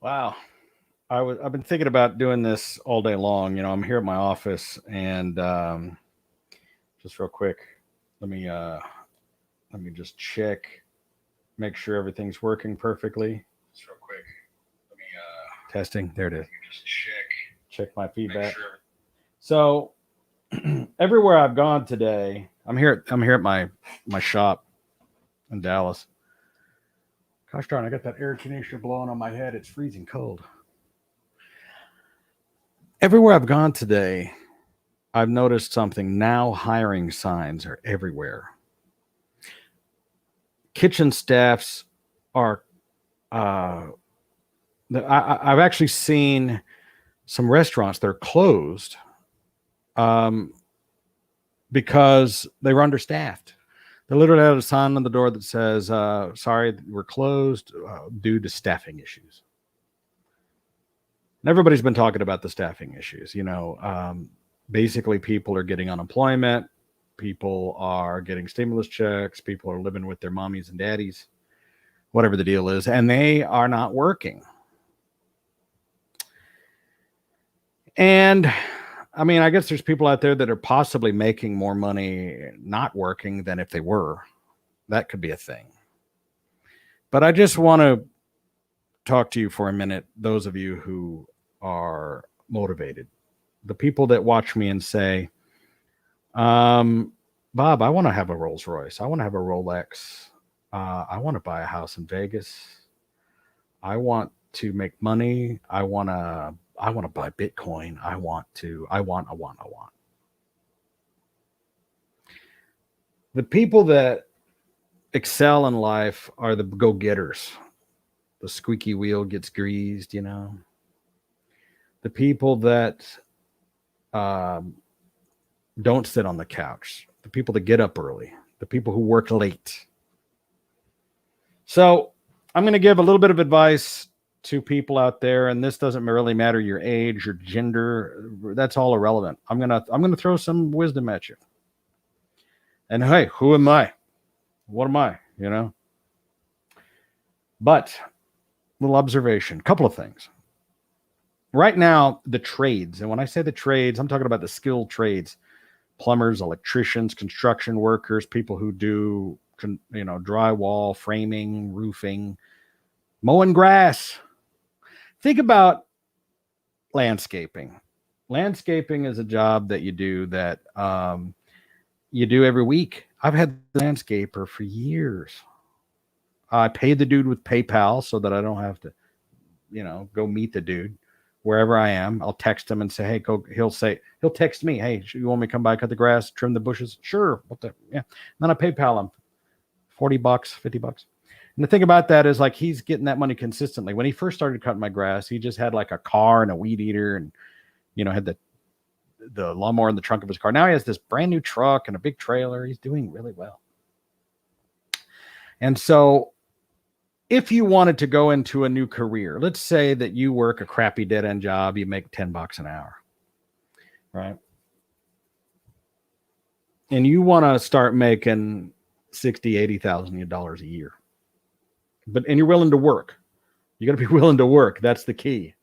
Wow. I've been thinking about doing this all day long. I'm here at my office and just real quick, let me just check, make sure everything's working perfectly. Just real quick. Let me testing. There it is. Just check my feedback. So everywhere I've gone today, I'm here at my shop in Dallas. Gosh darn, I got that air conditioner blowing on my head. It's freezing cold. Everywhere I've gone today, I've noticed something. Now hiring signs are everywhere. Kitchen staffs are, I've actually seen some restaurants that are closed because they were understaffed. They literally had a sign on the door that says, sorry, we're closed due to staffing issues. And everybody's been talking about the staffing issues. Basically people are getting unemployment. People are getting stimulus checks. People are living with their mommies and daddies, whatever the deal is, and they are not working. And I mean, I guess there's people out there that are possibly making more money not working than if they were. That could be a thing. But I just want to talk to you for a minute, those of you who are motivated, the people that watch me and say, Bob, I want to have a Rolls Royce. I want to have a Rolex. I want to buy a house in Vegas. I want to make money. I want to buy Bitcoin. I want. The people that excel in life are the go-getters. The squeaky wheel gets greased, The people that don't sit on the couch. The people that get up early. The people who work late. So I'm going to give a little bit of advice to people out there, and this doesn't really matter your age, your gender. That's all irrelevant. I'm gonna throw some wisdom at you. And hey, who am I? What am I? But little observation, couple of things. Right now, the trades, and when I say the trades, I'm talking about the skilled trades: plumbers, electricians, construction workers, people who do drywall, framing, roofing, mowing grass. Think about landscaping. Landscaping is a job that you do that you do every week. I've had the landscaper for years. I paid the dude with PayPal so that I don't have to, go meet the dude wherever I am. I'll text him and say, hey, go. He'll text me, hey, you want me to come by, cut the grass, trim the bushes? Sure. Yeah. And then I PayPal him $40, $50. And the thing about that is, like, he's getting that money consistently. When he first started cutting my grass, he just had like a car and a weed eater and, had the lawnmower in the trunk of his car. Now he has this brand new truck and a big trailer. He's doing really well. And so if you wanted to go into a new career, let's say that you work a crappy dead end job, you make $10 an hour, right? And you want to start making $60,000, $80,000 a year. And you're willing to work. You got to be willing to work. That's the key.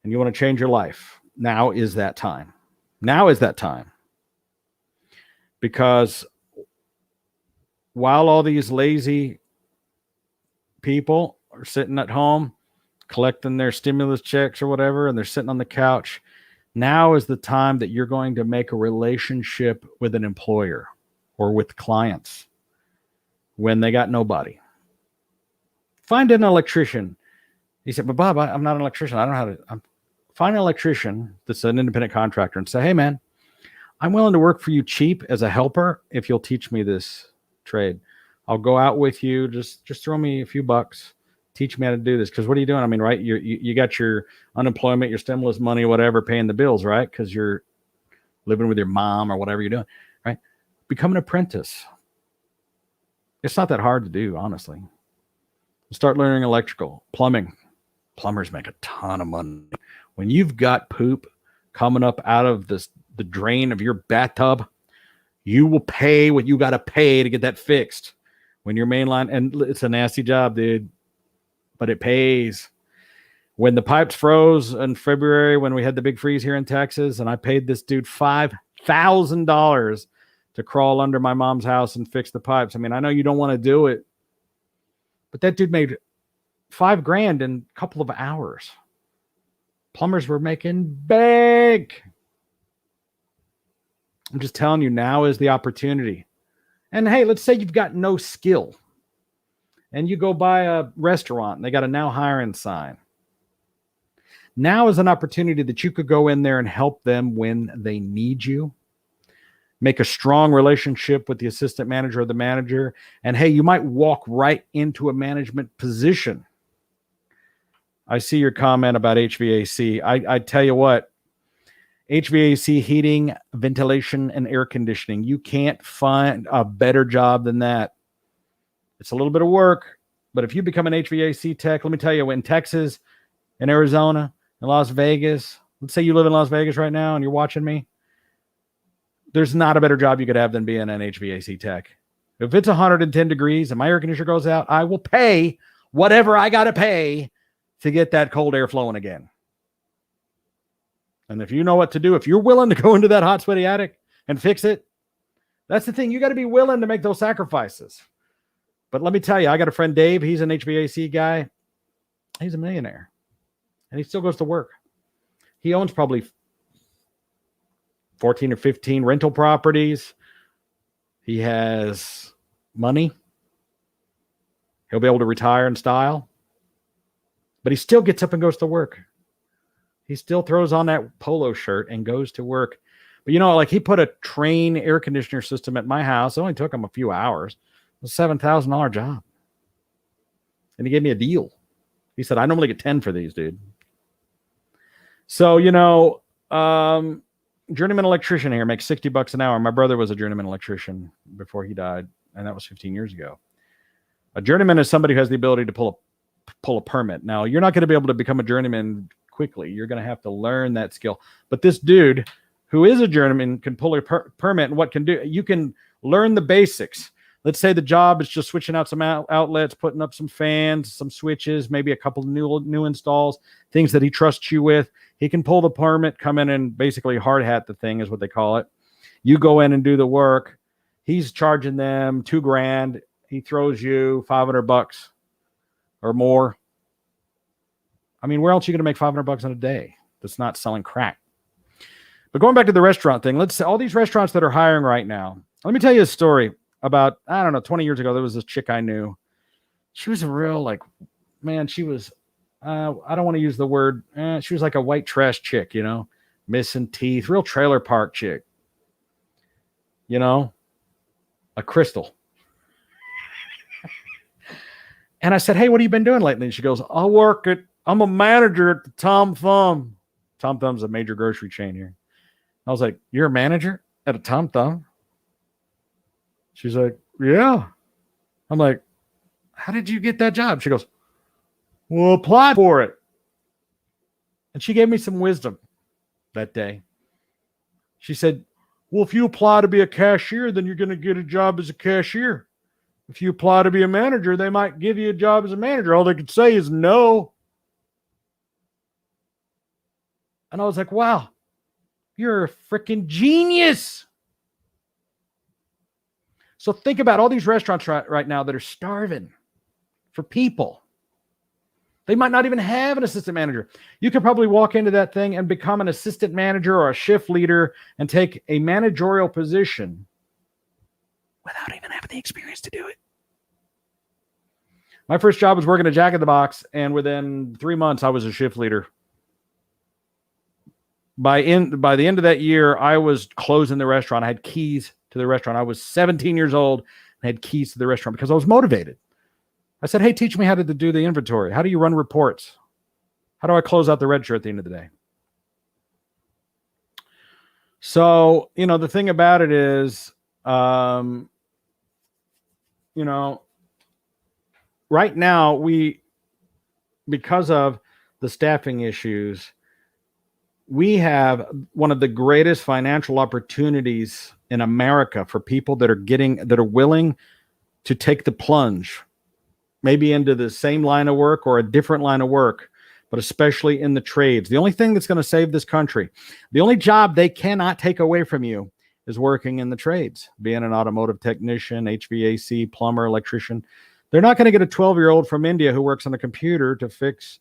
And you want to change your life. Now is that time. Now is that time. Because while all these lazy people are sitting at home collecting their stimulus checks or whatever, and they're sitting on the couch, now is the time that you're going to make a relationship with an employer or with clients when they got nobody. Find an electrician. He said, but Bob, I'm not an electrician. I don't know how to. Find an electrician that's an independent contractor and say, hey, man, I'm willing to work for you cheap as a helper if you'll teach me this trade. I'll go out with you. Just throw me a few bucks. Teach me how to do this. Because what are you doing? I mean, right? You got your unemployment, your stimulus money, whatever, paying the bills, right? Because you're living with your mom or whatever you're doing, right? Become an apprentice. It's not that hard to do, honestly. Start learning electrical, plumbing. Plumbers make a ton of money. When you've got poop coming up out of the drain of your bathtub, you will pay what you got to pay to get that fixed. When you're mainline, and it's a nasty job, dude, but it pays. When the pipes froze in February, when we had the big freeze here in Texas, and I paid this dude $5,000 to crawl under my mom's house and fix the pipes. I mean, I know you don't want to do it, but that dude made $5,000 in a couple of hours. Plumbers were making bank. I'm just telling you, now is the opportunity. And hey, let's say you've got no skill and you go by a restaurant and they got a now hiring sign. Now is an opportunity that you could go in there and help them when they need you. Make a strong relationship with the assistant manager or the manager. And hey, you might walk right into a management position. I see your comment about HVAC. I tell you what, HVAC, heating, ventilation, and air conditioning. You can't find a better job than that. It's a little bit of work, but if you become an HVAC tech, let me tell you, in Texas, in Arizona, in Las Vegas, let's say you live in Las Vegas right now and you're watching me, there's not a better job you could have than being an HVAC tech. If it's 110 degrees and my air conditioner goes out, I will pay whatever I got to pay to get that cold air flowing again. And if you know what to do, if you're willing to go into that hot, sweaty attic and fix it, that's the thing. You got to be willing to make those sacrifices. But let me tell you, I got a friend, Dave. He's an HVAC guy. He's a millionaire. And he still goes to work. He owns probably 14 or 15 rental properties. He has money. He'll be able to retire in style. But he still gets up and goes to work. He still throws on that polo shirt and goes to work. But you know, like he put a Train air conditioner system at my house. It only took him a few hours. It was a $7,000 job. And he gave me a deal. He said, I normally get 10 for these, dude. So, you know, journeyman electrician here makes $60 an hour. My brother was a journeyman electrician before he died, and that was 15 years ago. A journeyman is somebody who has the ability to pull a permit. Now, you're not going to be able to become a journeyman quickly. You're going to have to learn that skill. But this dude who is a journeyman can pull a permit, and what can do, you can learn the basics. Let's say the job is just switching out some outlets, putting up some fans, some switches, maybe a couple of new installs, things that he trusts you with. He can pull the permit, come in and basically hard hat the thing is what they call it. You go in and do the work. He's charging them $2,000. He throws you $500 or more. I mean, where else are you going to make $500 in a day that's not selling crack? But going back to the restaurant thing, let's say all these restaurants that are hiring right now. Let me tell you a story about, 20 years ago, there was this chick I knew. She was a real, she was, I don't want to use the word, she was like a white trash chick, you know, missing teeth, real trailer park chick, you know, a crystal. And I said, hey, what have you been doing lately? And she goes, I'm a manager at the Tom Thumb. Tom Thumb's a major grocery chain here. I was like, you're a manager at a Tom Thumb? She's like, yeah. I'm like, how did you get that job? She goes, well, apply for it. And she gave me some wisdom that day. She said, well, if you apply to be a cashier, then you're going to get a job as a cashier. If you apply to be a manager, they might give you a job as a manager. All they could say is no. And I was like, wow, you're a freaking genius. So think about all these restaurants right now that are starving for people. They might not even have an assistant manager. You could probably walk into that thing and become an assistant manager or a shift leader and take a managerial position without even having the experience to do it. My first job was working at Jack in the Box, and within 3 months, I was a shift leader. By the end of that year, I was closing the restaurant. I had keys to the restaurant. I was 17 years old and had keys to the restaurant because I was motivated. I said, hey, teach me how to do the inventory. How do you run reports? How do I close out the register at the end of the day? So, you know, the thing about it is, you know, right now because of the staffing issues, we have one of the greatest financial opportunities in America for people that are willing to take the plunge, maybe into the same line of work or a different line of work, but especially in the trades. The only thing that's going to save this country, the only job they cannot take away from you is working in the trades, being an automotive technician, HVAC, plumber, electrician. They're not going to get a 12-year-old from India who works on a computer to fix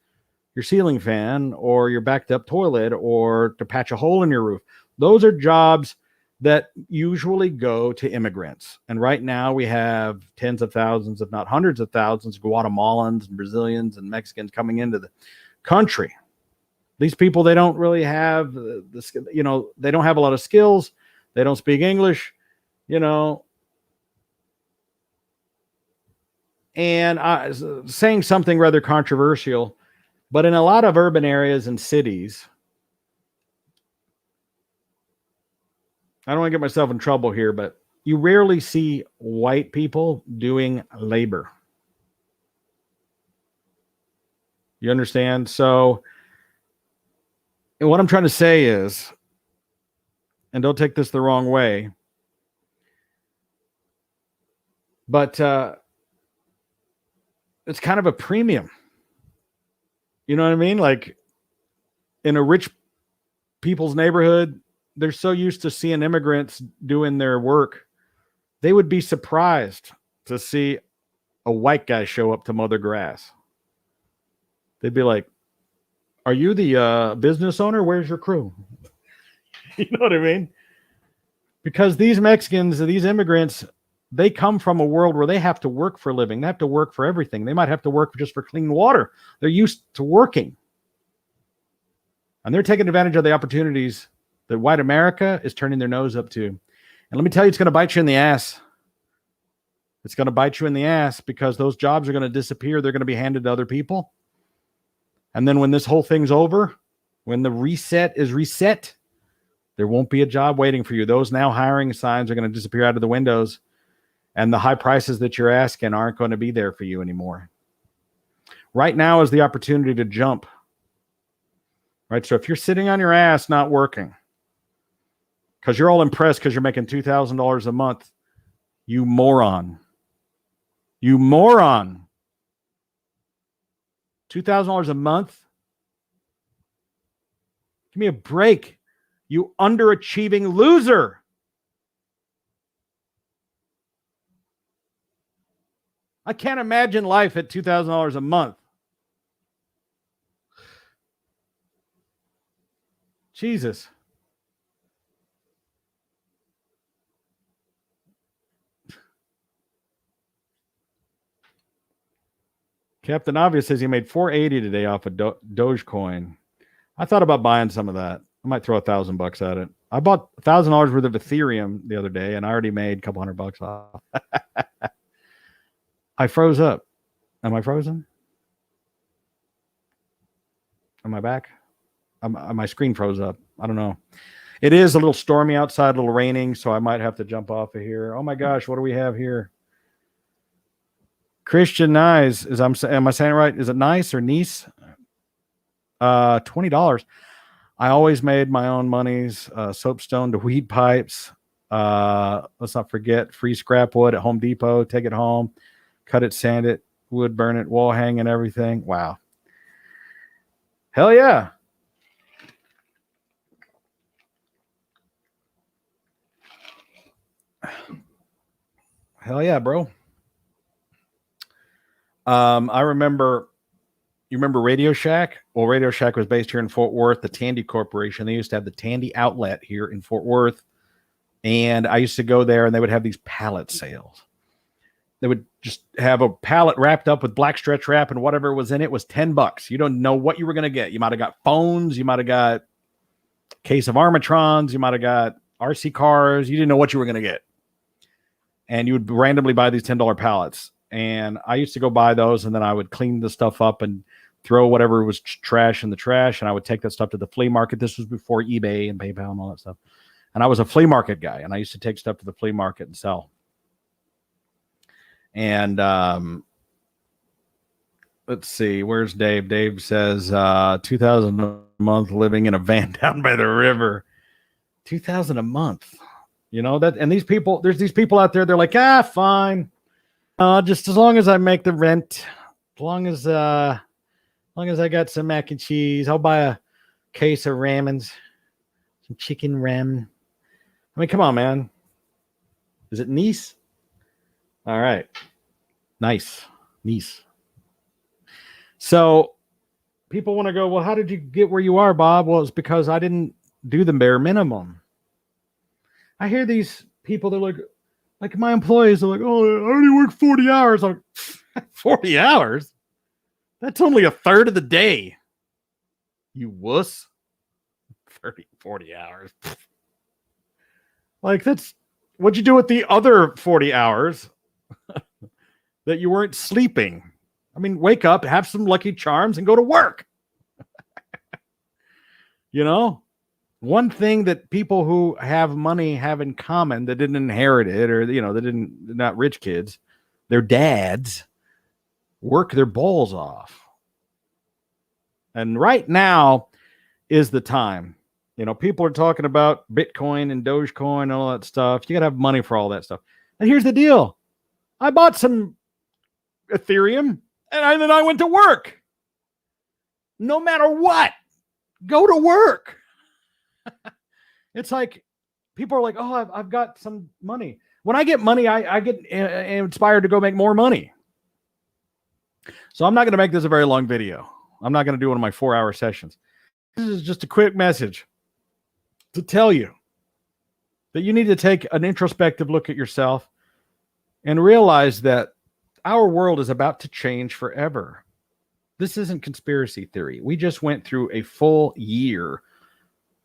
your ceiling fan or your backed up toilet or to patch a hole in your roof. Those are jobs that usually go to immigrants. And right now we have tens of thousands, if not hundreds of thousands, of Guatemalans and Brazilians and Mexicans coming into the country. These people, they don't really have they don't have a lot of skills. They don't speak English, and saying something rather controversial, but in a lot of urban areas and cities, I don't want to get myself in trouble here, but you rarely see white people doing labor. You understand? So, and what I'm trying to say is, and don't take this the wrong way, but it's kind of a premium. You know what I mean? Like in a rich people's neighborhood, they're so used to seeing immigrants doing their work. They would be surprised to see a white guy show up to mow their grass. They'd be like, "Are you the business owner? Where's your crew?" You know what I mean? Because these Mexicans, these immigrants, they come from a world where they have to work for a living. They have to work for everything. They might have to work just for clean water. They're used to working. And they're taking advantage of the opportunities that white America is turning their nose up to. And let me tell you, it's going to bite you in the ass. It's going to bite you in the ass because those jobs are going to disappear. They're going to be handed to other people. And then when this whole thing's over, when the reset is reset, there won't be a job waiting for you. Those now hiring signs are going to disappear out of the windows. And the high prices that you're asking aren't going to be there for you anymore. Right now is the opportunity to jump. Right? So if you're sitting on your ass not working, because you're all impressed because you're making $2,000 a month, you moron. You moron. $2,000 a month? Give me a break. You underachieving loser. I can't imagine life at $2,000 a month. Jesus. Captain Obvious says he made $480 today off of Dogecoin. I thought about buying some of that. I might throw $1,000 at it. I bought $1,000 worth of Ethereum the other day, and I already made a couple $100 off. I froze up. Am I frozen? Am I back? My screen froze up. I don't know. It is a little stormy outside, a little raining, so I might have to jump off of here. Oh my gosh, what do we have here? Christian Nice, am I saying it right? Is it Nice or Nice? $20. I always made my own monies. Soapstone to weed pipes. Let's not forget free scrap wood at Home Depot. Take it home, cut it, sand it, wood, burn it, wall hang and everything. Wow. Hell yeah. Hell yeah, bro. I remember, you remember Radio Shack? Well, Radio Shack was based here in Fort Worth, the Tandy Corporation. They used to have the Tandy outlet here in Fort Worth. And I used to go there and they would have these pallet sales. They would just have a pallet wrapped up with black stretch wrap and whatever was in it was $10. You don't know what you were going to get. You might have got phones. You might have got a case of Armatrons. You might have got RC cars. You didn't know what you were going to get. And you would randomly buy these $10 pallets. And I used to go buy those, and then I would clean the stuff up and throw whatever was trash in the trash, and I would take that stuff to the flea market. This was before eBay and PayPal and all that stuff. And I was a flea market guy, and I used to take stuff to the flea market and sell. And let's see, where's Dave? Dave says $2,000 a month living in a van down by the river. $2,000 a month. You know that, and these people, there's these people out there, they're like, fine. Just as long as I make the rent, as long as I got some mac and cheese, I'll buy a case of ramens, some chicken ramen. I mean, come on, man. Is it Nice? All right. Nice. Nice. So people want to go, well, how did you get where you are, Bob? Well, it's because I didn't do the bare minimum. I hear these people, they're like my employees are like, oh, I only work 40 hours. I'm like, 40 hours? That's only a third of the day. You wuss. 40 hours. Like, that's what'd you do with the other 40 hours that you weren't sleeping? I mean, wake up, have some Lucky Charms, and go to work. You know, one thing that people who have money have in common that didn't inherit it, or, you know, they're not rich kids, their dads work their balls off. And right now is the time. You know, people are talking about Bitcoin and Dogecoin and all that stuff. You got to have money for all that stuff. And here's the deal. I bought some Ethereum and then I went to work. No matter what, go to work. It's like people are like, oh, I've got some money. When I get money, I get inspired to go make more money. So I'm not going to make this a very long video. I'm not going to do one of my 4-hour sessions. This is just a quick message to tell you that you need to take an introspective look at yourself and realize that our world is about to change forever. This isn't conspiracy theory. We just went through a full year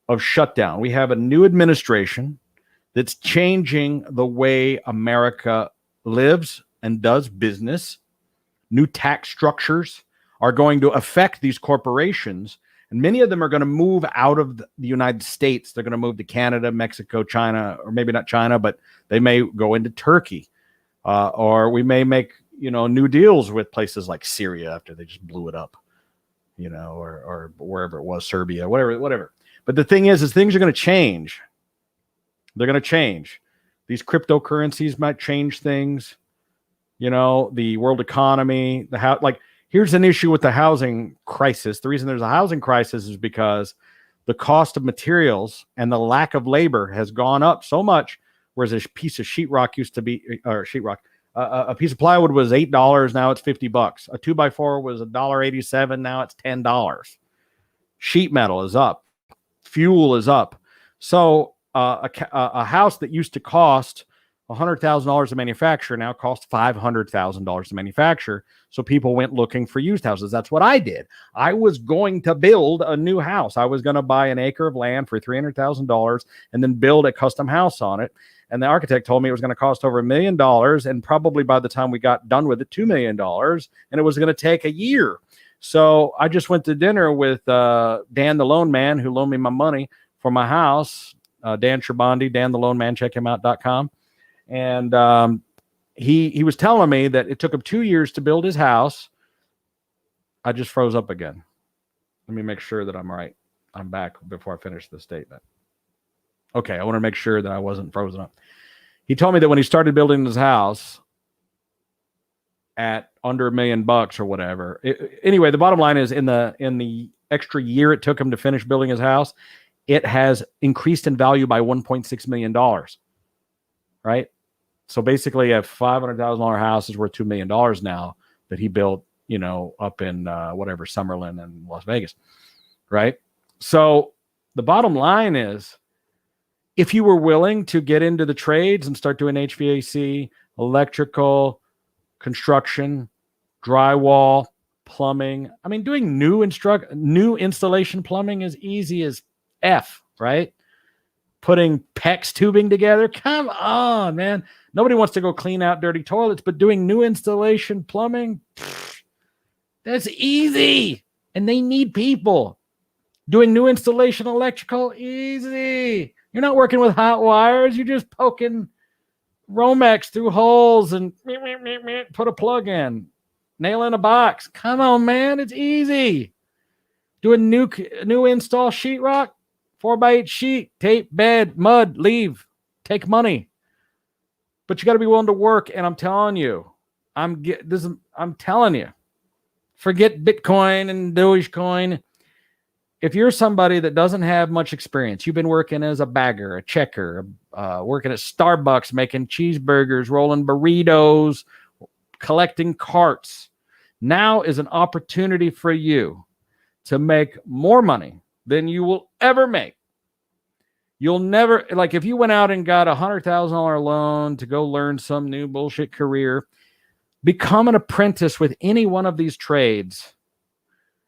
of shutdown. We have a new administration that's changing the way America lives and does business. New tax structures are going to affect these corporations, and many of them are going to move out of the United States. They're going to move to Canada, Mexico, China, or maybe not China, but they may go into Turkey, or we may make, you know, new deals with places like Syria after they just blew it up, you know, or wherever it was, Serbia, whatever. But the thing is things are going to change. They're going to change. These cryptocurrencies might change things. You know, the world economy, here's an issue with the housing crisis. The reason there's a housing crisis is because the cost of materials and the lack of labor has gone up so much, whereas a piece of sheetrock used to be, or sheetrock, a piece of plywood was $8. Now it's $50. A 2x4 was $1.87. Now it's $10. Sheet metal is up. Fuel is up. So a house that used to cost $100,000 to manufacture now costs $500,000 to manufacture. So people went looking for used houses. That's what I did. I was going to build a new house. I was going to buy an acre of land for $300,000 and then build a custom house on it. And the architect told me it was going to cost over $1 million. And probably by the time we got done with it, $2 million. And it was going to take a year. So I just went to dinner with Dan the Loan Man, who loaned me my money for my house. Dan Trabandi, Dan the Loan Man, check him out.com. And he was telling me that it took him 2 years to build his house. I just froze up again. Let me make sure that I'm right. I'm back before I finish the statement. Okay, I want to make sure that I wasn't frozen up. He told me that when he started building his house at under $1 million or whatever. Anyway, the bottom line is in the extra year it took him to finish building his house, it has increased in value by $1.6 million. Right? So basically a $500,000 house is worth $2 million now that he built, you know, up in Summerlin and Las Vegas. Right? So the bottom line is, if you were willing to get into the trades and start doing HVAC, electrical, construction, drywall, plumbing. I mean, doing new installation plumbing is easy as F, right? Putting PEX tubing together. Come on, man. Nobody wants to go clean out dirty toilets, but doing new installation plumbing, that's easy. And they need people. Doing new installation electrical, easy. You're not working with hot wires. You're just poking Romex through holes and put a plug in. Nail in a box. Come on, man. It's easy. Doing new install sheetrock, 4x8 sheet, tape, bed, mud, leave. Take money. But you got to be willing to work. And I'm telling you, I'm telling you, forget Bitcoin and Dogecoin. If you're somebody that doesn't have much experience, you've been working as a bagger, a checker, working at Starbucks, making cheeseburgers, rolling burritos, collecting carts. Now is an opportunity for you to make more money than you will ever make. You'll never, like if you went out and got $100,000 loan to go learn some new bullshit career, become an apprentice with any one of these trades.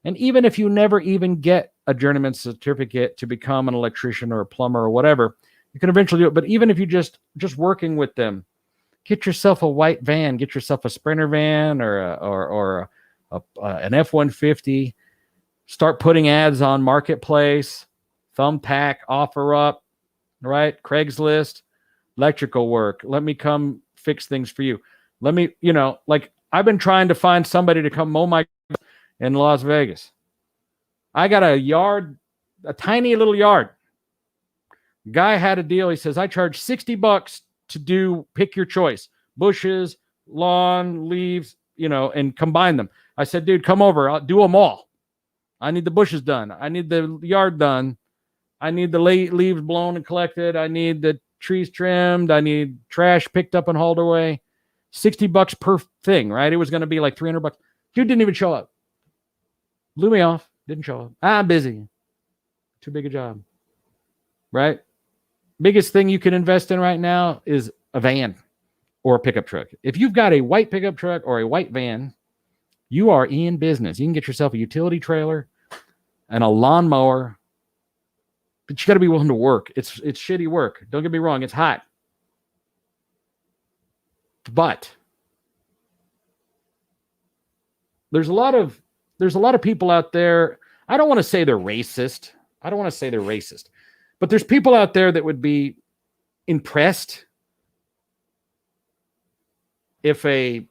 And even if you never even get a journeyman certificate to become an electrician or a plumber or whatever, you can eventually do it. But even if you just working with them, get yourself a white van, get yourself a Sprinter van or an F-150. Start putting ads on Marketplace, Thumbtack, OfferUp, right? Craigslist, electrical work. Let me come fix things for you. Let me, like I've been trying to find somebody to come mow my in Las Vegas. I got a yard, a tiny little yard. Guy had a deal. He says, I charge $60 to do, pick your choice, bushes, lawn, leaves, and combine them. I said, dude, come over. I'll do them all. I need the bushes done. I need the yard done. I need the leaves blown and collected. I need the trees trimmed. I need trash picked up and hauled away. $60 per thing, right? It was going to be like $300. Dude didn't even show up. Blew me off. Didn't show up. I'm busy. Too big a job. Right? Biggest thing you can invest in right now is a van or a pickup truck. If you've got a white pickup truck or a white van, you are in business. You can get yourself a utility trailer and a lawnmower, but you got to be willing to work. It's shitty work. Don't get me wrong. It's hot. But there's a lot of people out there. I don't want to say they're racist. But there's people out there that would be impressed if a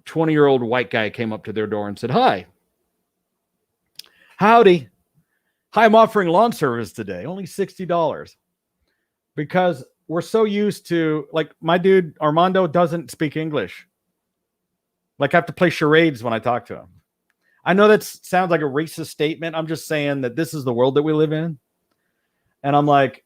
20-year-old white guy came up to their door and said, hi. Howdy. Hi, I'm offering lawn service today. Only $60. Because we're so used to, like, my dude, Armando, doesn't speak English. Like, I have to play charades when I talk to him. I know that sounds like a racist statement. I'm just saying that this is the world that we live in. And I'm like,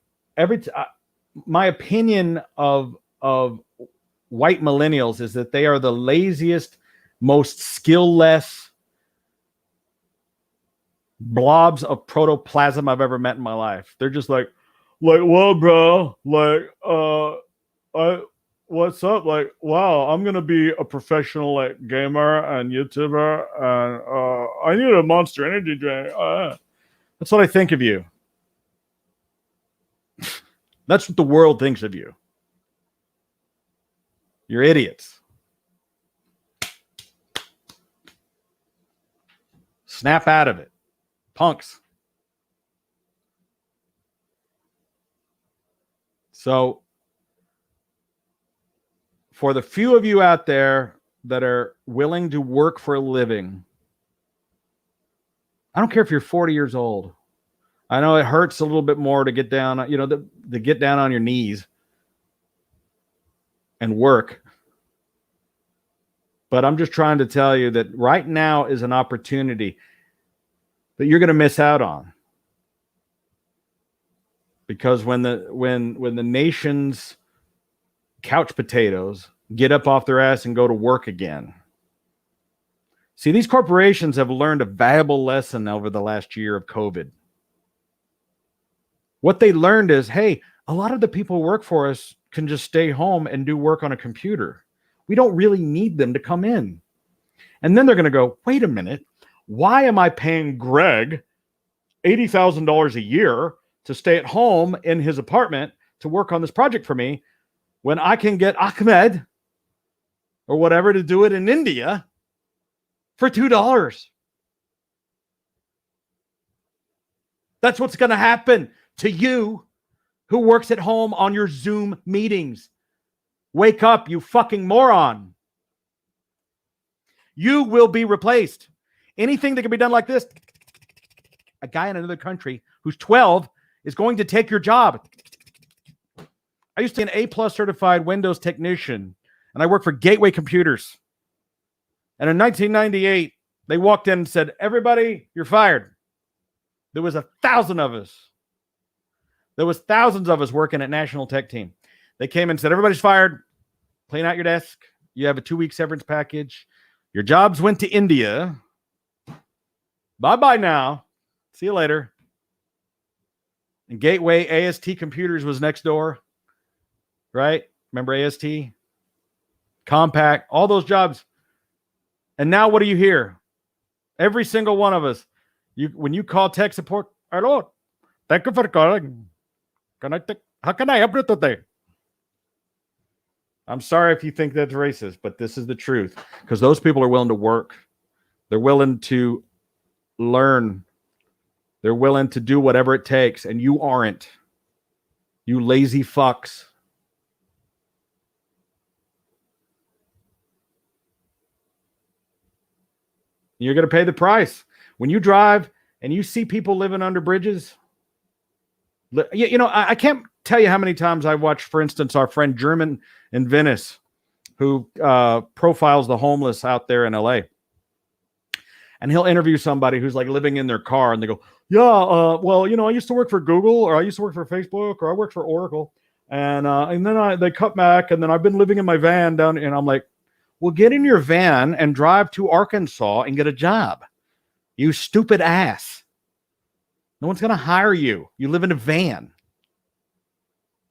my opinion of white millennials is that they are the laziest, most skill-less blobs of protoplasm I've ever met in my life. They're just like, well, bro, what's up? Like, wow, I'm gonna be a professional gamer and YouTuber, and I need a Monster Energy drink. That's what I think of you. That's what the world thinks of you. You're idiots. Snap out of it. Punks. So, for the few of you out there that are willing to work for a living, I don't care if you're 40 years old. I know it hurts a little bit more to get down, to get down on your knees and work. But I'm just trying to tell you that right now is an opportunity that you're going to miss out on. Because when the nation's couch potatoes get up off their ass and go to work again. See, these corporations have learned a valuable lesson over the last year of COVID. What they learned is, hey, a lot of the people who work for us can just stay home and do work on a computer. We don't really need them to come in. And then they're going to go, wait a minute, why am I paying Greg $80,000 a year to stay at home in his apartment to work on this project for me when I can get Ahmed or whatever to do it in India for $2? That's what's going to happen to you who works at home on your Zoom meetings. Wake up, you fucking moron. You will be replaced. Anything that can be done like this, a guy in another country who's 12 is going to take your job. I used to be an A+ certified Windows technician, and I work for Gateway Computers. And in 1998, they walked in and said, everybody, you're fired. There was 1,000 of us. There was thousands of us working at National Tech Team. They came and said, everybody's fired. Clean out your desk. You have a 2-week severance package. Your jobs went to India. Bye-bye now. See you later. And Gateway AST Computers was next door. Right? Remember AST? Compact, all those jobs. And now what do you hear? Every single one of us. When you call tech support, hello, thank you for calling. How can I help you today? I'm sorry if you think that's racist, but this is the truth. Because those people are willing to work. They're willing to learn. They're willing to do whatever it takes. And you aren't. You lazy fucks. You're going to pay the price. When you drive and you see people living under bridges, you know, I can't tell you how many times I've watched, for instance, our friend German in Venice, who profiles the homeless out there in LA. And he'll interview somebody who's like living in their car and they go, yeah, well, you know, I used to work for Google, or I used to work for Facebook, or I worked for Oracle. And then they cut back, and then I've been living in my van down. And I'm like, well, get in your van and drive to Arkansas and get a job. You stupid ass. No one's going to hire you. You live in a van.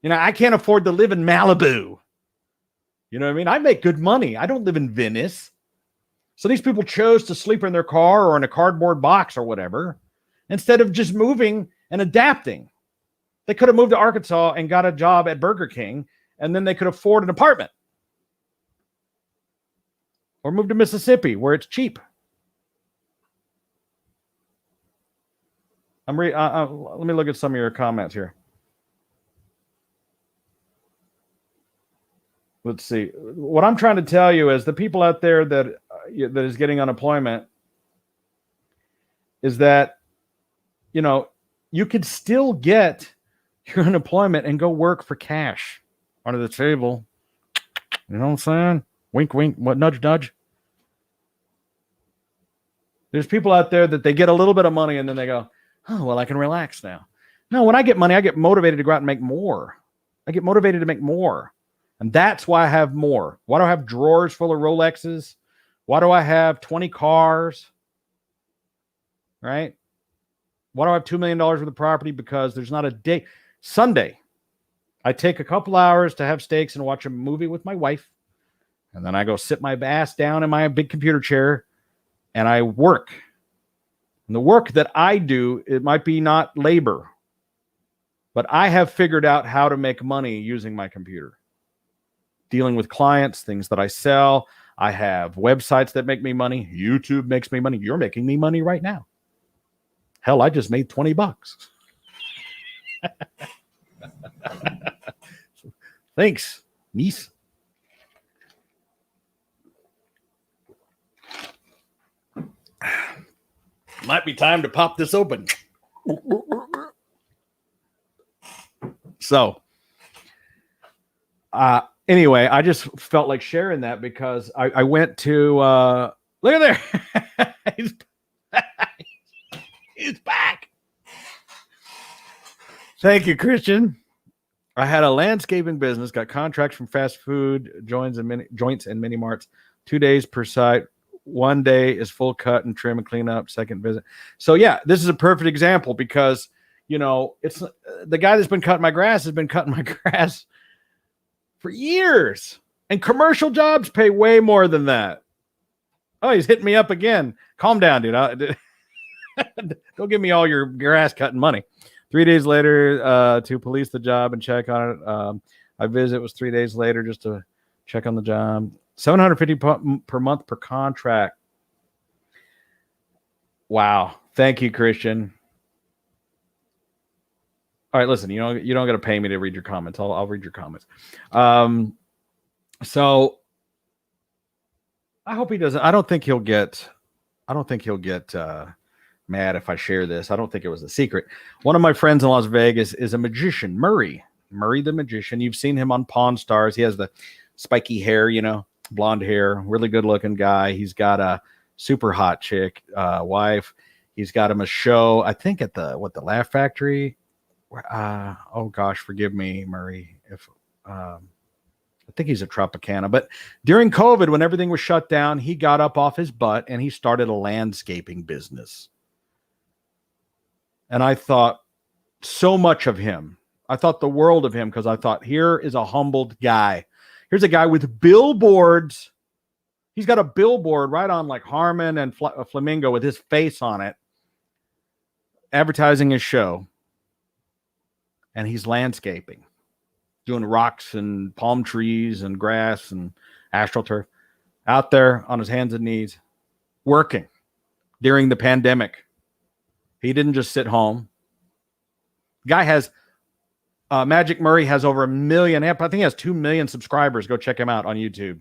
You know, I can't afford to live in Malibu. You know what I mean? I make good money. I don't live in Venice. So these people chose to sleep in their car or in a cardboard box or whatever, instead of just moving and adapting. They could have moved to Arkansas and got a job at Burger King, and then they could afford an apartment. Or move to Mississippi where it's cheap. Let me look at some of your comments here. Let's see. What I'm trying to tell you is the people out there that is getting unemployment is that, you know, you could still get your unemployment and go work for cash under the table. You know what I'm saying? Wink, wink. What? Nudge, nudge. There's people out there that they get a little bit of money and then they go, oh, well, I can relax now. No, when I get money, I get motivated to go out and make more. I get motivated to make more. And that's why I have more. Why do I have drawers full of Rolexes? Why do I have 20 cars? Right? Why do I have $2 million worth of property? Because there's not a day. Sunday, I take a couple hours to have steaks and watch a movie with my wife. And then I go sit my ass down in my big computer chair and I work. And the work that I do, it might be not labor, but I have figured out how to make money using my computer. Dealing with clients, things that I sell. I have websites that make me money. YouTube makes me money. You're making me money right now. Hell, I just made $20. Thanks, niece. Might be time to pop this open. So, anyway, I just felt like sharing that because I went to, look at there. He's back. Thank you, Christian. I had a landscaping business, got contracts from fast food, joints and mini marts, 2 days per site. 1 day is full cut and trim and clean up, second visit. So yeah, this is a perfect example because, you know, it's the guy that's been cutting my grass has been cutting my grass for years, and commercial jobs pay way more than that. Oh, he's hitting me up again. Calm down, dude. Don't give me all your grass cutting money. 3 days later, to police the job and check on it. I visit was 3 days later just to check on the job. $750 per month per contract. Wow. Thank you, Christian. All right, listen, you don't got to pay me to read your comments. I'll read your comments. So I hope he doesn't. I don't think he'll get mad if I share this. I don't think it was a secret. One of my friends in Las Vegas is a magician, Murray the magician. You've seen him on Pawn Stars. He has the spiky hair, you know. blonde hair, really good looking guy. He's got a super hot chick, wife. He's got him a show, I think at the Laugh Factory. Oh gosh, forgive me, Murray, if I think he's a Tropicana. But during COVID, when everything was shut down, he got up off his butt and he started a landscaping business. And I thought so much of him. I thought the world of him, because I thought, here is a humbled guy. Here's a guy with billboards. He's got a billboard right on like Harmon and Flamingo with his face on it, advertising his show. And he's landscaping, doing rocks and palm trees and grass and astroturf, out there on his hands and knees, working during the pandemic. He didn't just sit home. Guy has, Magic Murray has over 1 million. I think he has 2 million subscribers. Go check him out on YouTube.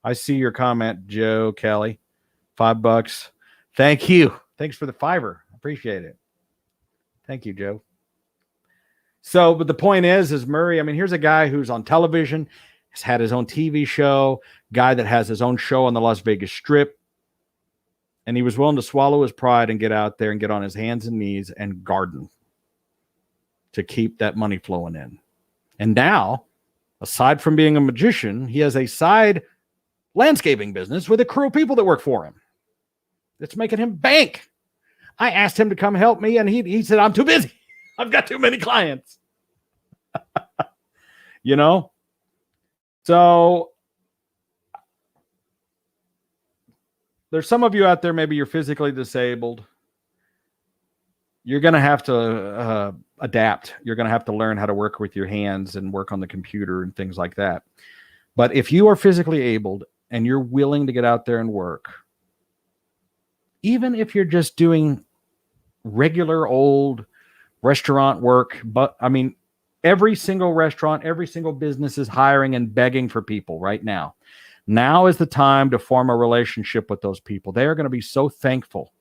I see your comment, Joe Kelly. $5. Thank you. Thanks for the $5. Appreciate it. Thank you, Joe. So, but the point is Murray, I mean, here's a guy who's on television, has had his own TV show, guy that has his own show on the Las Vegas Strip. And he was willing to swallow his pride and get out there and get on his hands and knees and garden to keep that money flowing in. And now, aside from being a magician, he has a side landscaping business with a crew of people that work for him. It's making him bank. I asked him to come help me, and he said, I'm too busy. I've got too many clients. You know? So there's some of you out there, maybe you're physically disabled. You're going to have to adapt. You're going to have to learn how to work with your hands and work on the computer and things like that. But if you are physically abled and you're willing to get out there and work, even if you're just doing regular old restaurant work, but I mean, every single restaurant, every single business is hiring and begging for people right now. Now is the time to form a relationship with those people. They are going to be so thankful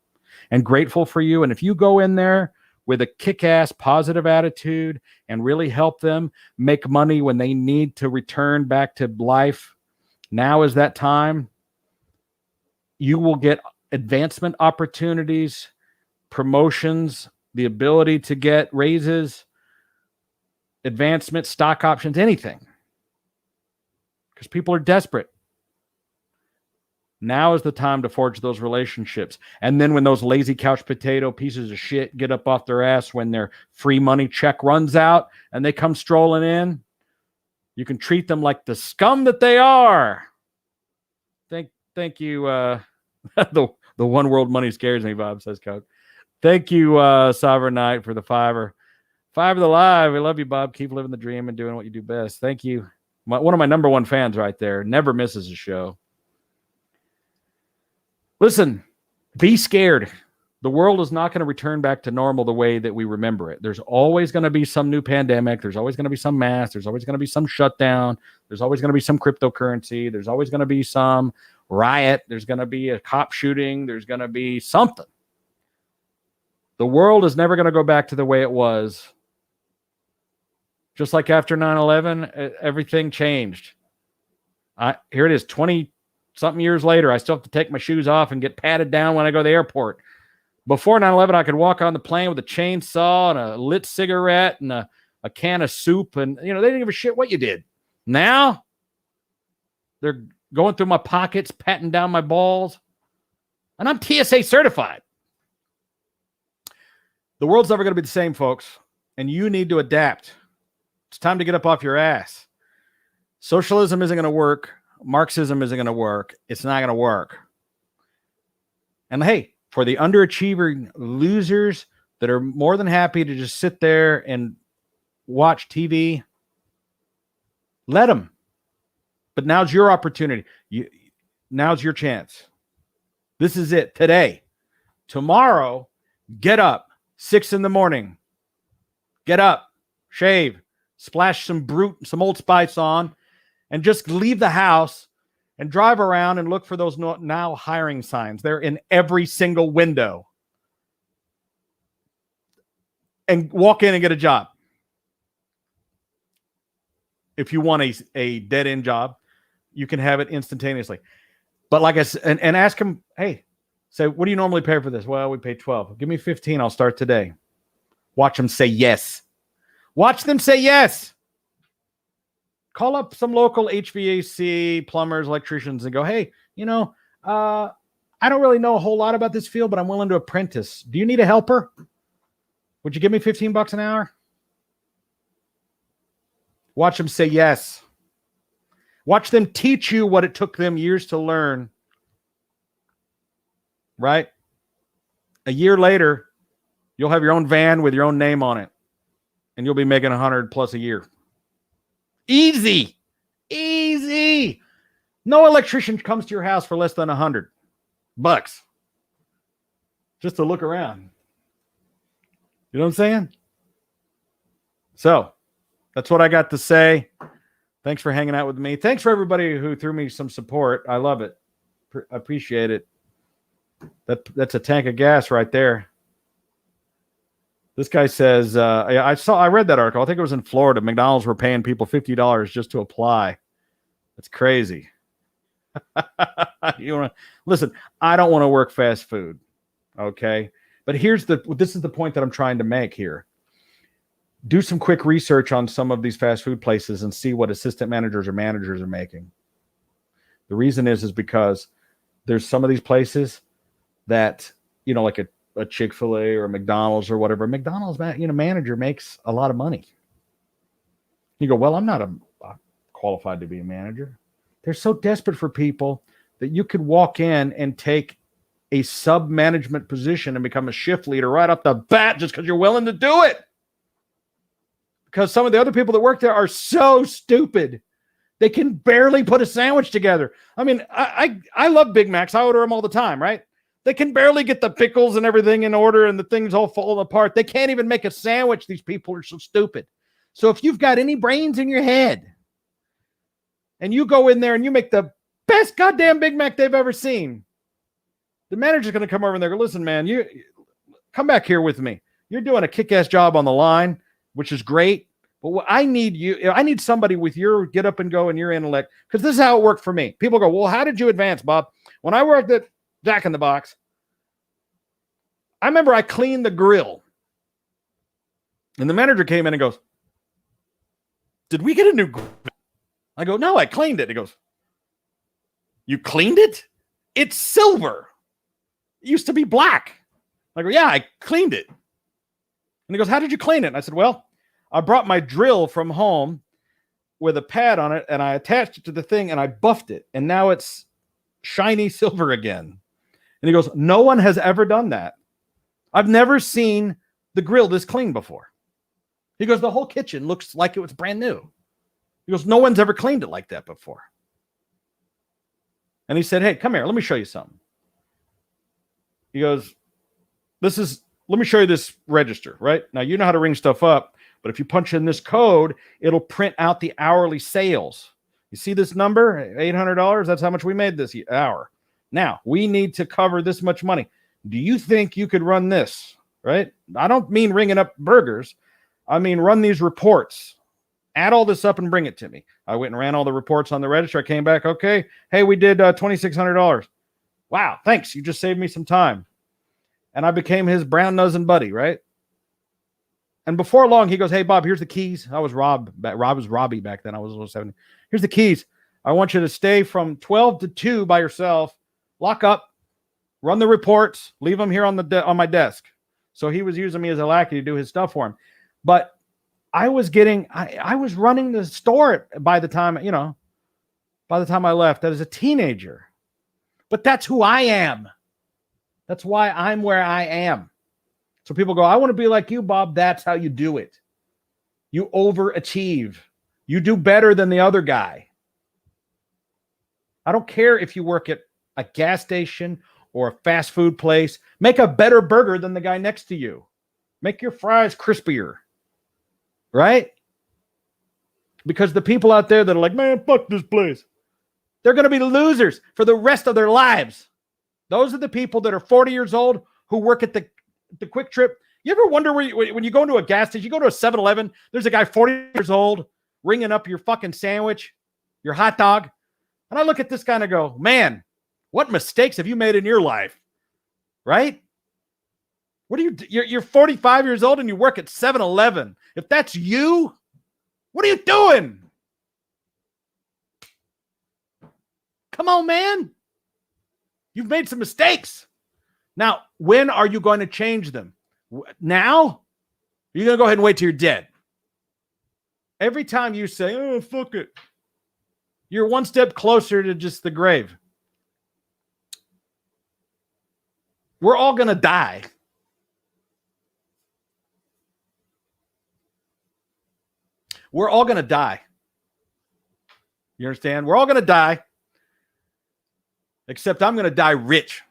and grateful for you. And if you go in there with a kick-ass positive attitude and really help them make money when they need to return back to life, now is that time. You will get advancement opportunities, promotions, the ability to get raises, advancement, stock options, anything. Because people are desperate. Now is the time to forge those relationships. And then when those lazy couch potato pieces of shit get up off their ass when their free money check runs out and they come strolling in, you can treat them like the scum that they are. Thank you. The one world money scares me, Bob, says Coach. Thank you, Sovereign Knight, for the $5. $5 the live. We love you, Bob. Keep living the dream and doing what you do best. Thank you. One of my number one fans right there. Never misses a show. Listen, be scared. The world is not going to return back to normal the way that we remember it. There's always going to be some new pandemic. There's always going to be some mask. There's always going to be some shutdown. There's always going to be some cryptocurrency. There's always going to be some riot. There's going to be a cop shooting. There's going to be something. The world is never going to go back to the way it was. Just like after 9/11, everything changed. Here it is, 20-something years later. I still have to take my shoes off and get patted down when I go to the airport. Before 9/11, I could walk on the plane with a chainsaw and a lit cigarette and a can of soup. And, they didn't give a shit what you did. Now, they're going through my pockets, patting down my balls. And I'm TSA certified. The world's never going to be the same, folks. And you need to adapt. It's time to get up off your ass. Socialism isn't going to work. Marxism isn't going to work. It's not going to work. And hey, for the underachieving losers that are more than happy to just sit there and watch TV, let them. But now's your opportunity. Now's your chance. This is it today. Tomorrow, get up 6 a.m. Get up, shave, splash some Old Spice on, and just leave the house and drive around and look for those now hiring signs. They're in every single window. And walk in and get a job. If you want a dead-end job, you can have it instantaneously. But like I said, and ask them, hey, say, what do you normally pay for this? Well, we pay 12. Give me 15. I'll start today. Watch them say yes. Watch them say yes. Call up some local HVAC, plumbers, electricians, and go, hey, I don't really know a whole lot about this field, but I'm willing to apprentice. Do you need a helper? Would you give me $15 an hour? Watch them say yes. Watch them teach you what it took them years to learn. Right? A year later, you'll have your own van with your own name on it, and you'll be making 100 plus a year. Easy. Easy. No electrician comes to your house for less than $100 just to look around. You know what I'm saying? So that's what I got to say. Thanks for hanging out with me. Thanks for everybody who threw me some support. I love it. Appreciate it. That's a tank of gas right there. This guy says, I read that article. I think it was in Florida. McDonald's were paying people $50 just to apply. That's crazy. Listen, I don't want to work fast food. Okay. But this is the point that I'm trying to make here. Do some quick research on some of these fast food places and see what assistant managers or managers are making. The reason is because there's some of these places that, like a Chick-fil-A or a McDonald's or whatever. McDonald's, manager makes a lot of money. You go, well, I'm not qualified to be a manager. They're so desperate for people that you could walk in and take a sub-management position and become a shift leader right off the bat just because you're willing to do it. Because some of the other people that work there are so stupid. They can barely put a sandwich together. I mean, I love Big Macs. I order them all the time, right? They can barely get the pickles and everything in order, and the things all falling apart. They can't even make a sandwich. These people are so stupid. So if you've got any brains in your head and you go in there and you make the best goddamn Big Mac they've ever seen, the manager's going to come over and they're going, listen, man, you come back here with me. You're doing a kick-ass job on the line, which is great. But what I need somebody with your get up and go and your intellect, because this is how it worked for me. People go, well, how did you advance, Bob? When I worked at Jack in the Box, I remember I cleaned the grill. And the manager came in and goes, did we get a new grill? I go, no, I cleaned it. He goes, you cleaned it? It's silver. It used to be black. I go, yeah, I cleaned it. And he goes, how did you clean it? And I said, well, I brought my drill from home with a pad on it, and I attached it to the thing, and I buffed it. And now it's shiny silver again. And he goes, no one has ever done that. I've never seen the grill this clean before. He goes, the whole kitchen looks like it was brand new. He goes, no one's ever cleaned it like that before. And he said, hey, come here. Let me show you something. He goes, let me show you this register, right? Now, you know how to ring stuff up, but if you punch in this code, it'll print out the hourly sales. You see this number, $800? That's how much we made this hour. Now, we need to cover this much money. Do you think you could run this, right? I don't mean ringing up burgers. I mean, run these reports. Add all this up and bring it to me. I went and ran all the reports on the register. I came back, okay. Hey, we did $2,600. Wow, thanks. You just saved me some time. And I became his brown nosing buddy, right? And before long, he goes, hey, Bob, here's the keys. I was Rob. Rob was Robbie back then. I was a little 70. Here's the keys. I want you to stay from 12 to 2 by yourself. Lock up. Run the reports. Leave them here on on my desk. So he was using me as a lackey to do his stuff for him. But I was running the store by the time I left as a teenager. But that's who I am. That's why I'm where I am. So people go, I want to be like you, Bob. That's how you do it. You overachieve. You do better than the other guy. I don't care if you work at a gas station or a fast food place. Make a better burger than the guy next to you. Make your fries crispier. Right? Because the people out there that are like, man, fuck this place. They're going to be losers for the rest of their lives. Those are the people that are 40 years old who work at the Quick Trip. You ever wonder when you go into a gas station, you go to a 7-Eleven, there's a guy 40 years old ringing up your fucking sandwich, your hot dog. And I look at this guy and I go, man, what mistakes have you made in your life? Right? What do you're 45 years old and you work at 7-Eleven. If that's you, what are you doing? Come on, man. You've made some mistakes. Now, when are you going to change them? Now? You're going to go ahead and wait till you're dead. Every time you say, oh, fuck it, you're one step closer to just the grave. We're all going to die. We're all going to die. You understand? We're all going to die. Except I'm going to die rich.